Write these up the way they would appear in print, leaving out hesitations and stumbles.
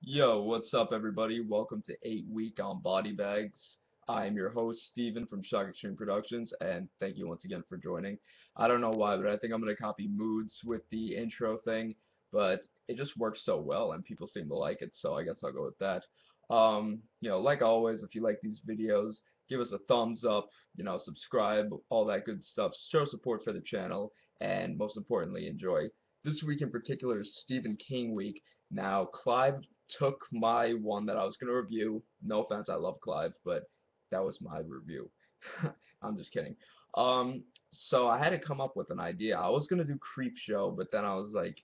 Yo, what's up, everybody? Welcome to 8 Week on Body Bags. I'm your host, Stephen from ShockExtreme Productions, and thank you once again for joining. I don't know why, but I think I'm going to copy moods with the intro thing, but it just works so well, and people seem to like it, so I guess I'll go with that. Like always, if you like these videos, give us a thumbs up, subscribe, all that good stuff. Show support for the channel, and most importantly, enjoy. This week in particular is Stephen King week. Now, Clive took my one that I was going to review. No offense, I love Clive, but that was my review. I'm just kidding. So I had to come up with an idea. I was going to do Creep Show, but then I was like,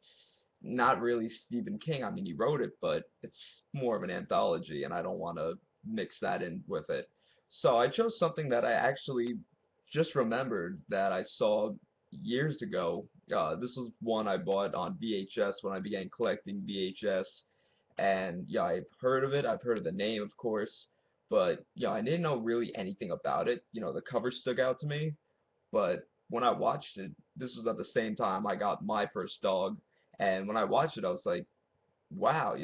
not really Stephen King. I mean, he wrote it, but it's more of an anthology, and I don't want to mix that in with it. So I chose something that I actually just remembered that I saw years ago. This was one I bought on VHS when I began collecting VHS, and yeah, I've heard of it. I've heard of the name, of course, but yeah, I didn't know really anything about it. The cover stuck out to me, but when I watched it, this was at the same time I got my first dog, and when I watched it, I was like, wow,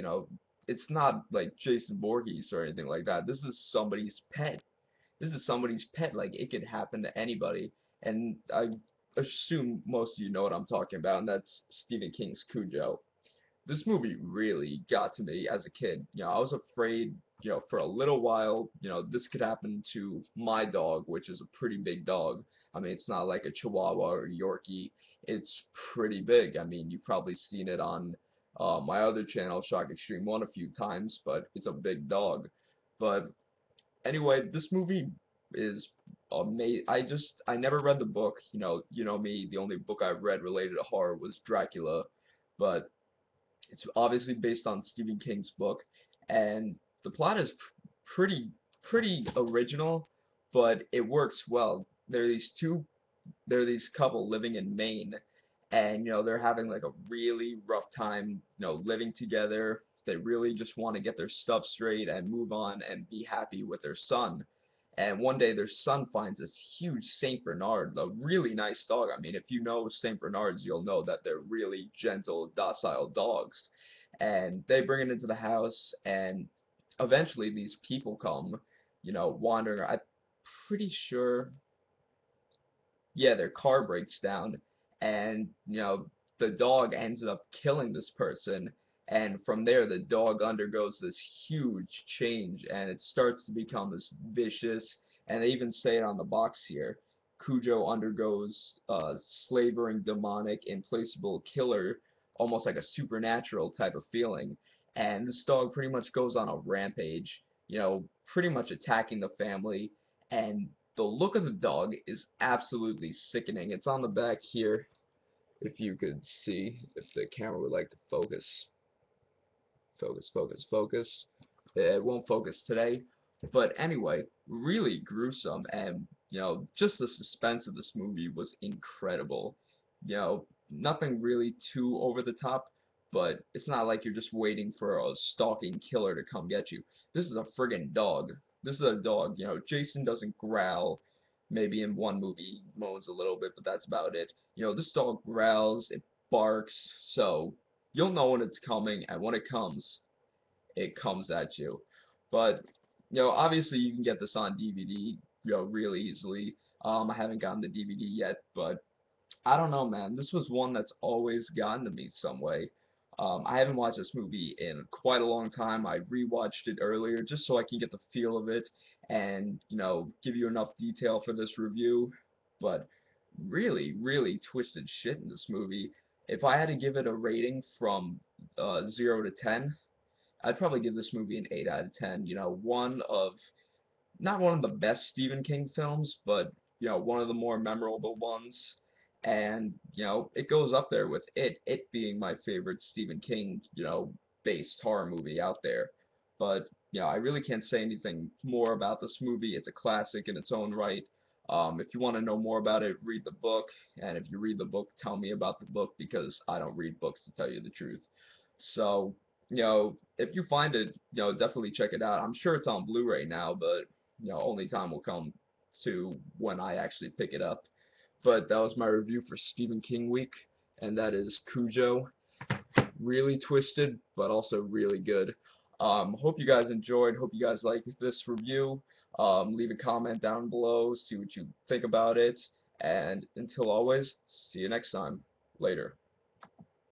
it's not like Jason Voorhees or anything like that. This is somebody's pet. This is somebody's pet. Like, it could happen to anybody. And I assume most of you know what I'm talking about, and that's Stephen King's Cujo. This movie really got to me as a kid. I was afraid, for a little while, this could happen to my dog, which is a pretty big dog. I mean, it's not like a Chihuahua or a Yorkie. It's pretty big. I mean, you've probably seen it on my other channel, ShockExtreme1, a few times, but it's a big dog. But anyway, this movie is amazing. I never read the book. You know me. The only book I've read related to horror was Dracula, but it's obviously based on Stephen King's book, and the plot is pretty original, but it works well. There are these couple living in Maine, and they're having like a really rough time, living together. They really just want to get their stuff straight and move on and be happy with their son. And one day their son finds this huge Saint Bernard, a really nice dog. I mean, if you know Saint Bernards, you'll know that they're really gentle, docile dogs. And they bring it into the house, and eventually these people come, wandering. I'm pretty sure, yeah, their car breaks down, and the dog ends up killing this person, and from there the dog undergoes this huge change, and it starts to become this vicious, and they even say it on the box here. Cujo undergoes slavering, demonic, implacable killer, almost like a supernatural type of feeling. And this dog pretty much goes on a rampage, pretty much attacking the family, and the look of the dog is absolutely sickening. It's on the back here, if you could see, if the camera would like to focus. Focus, focus, focus. It won't focus today. But anyway, really gruesome, and just the suspense of this movie was incredible. Nothing really too over the top, but it's not like you're just waiting for a stalking killer to come get you. This is a friggin' dog. This is a dog. Jason doesn't growl. Maybe in one movie he moans a little bit, but that's about it. This dog growls, it barks, so you'll know when it's coming, and when it comes at you. But obviously you can get this on DVD, really easily. I haven't gotten the DVD yet, but I don't know, man. This was one that's always gotten to me some way. I haven't watched this movie in quite a long time. I rewatched it earlier just so I can get the feel of it and, give you enough detail for this review. But really, really twisted shit in this movie. If I had to give it a rating from 0 to 10, I'd probably give this movie an 8 out of 10. Not one of the best Stephen King films, but one of the more memorable ones. And it goes up there with it being my favorite Stephen King, based horror movie out there. But I really can't say anything more about this movie. It's a classic in its own right. If you want to know more about it, read the book. And if you read the book, tell me about the book because I don't read books to tell you the truth. So, if you find it, definitely check it out. I'm sure it's on Blu-ray now, but only time will come to when I actually pick it up. But that was my review for Stephen King week, and that is Cujo. Really twisted, but also really good. Hope you guys enjoyed. Hope you guys liked this review. Leave a comment down below, see what you think about it. And until always, see you next time. Later.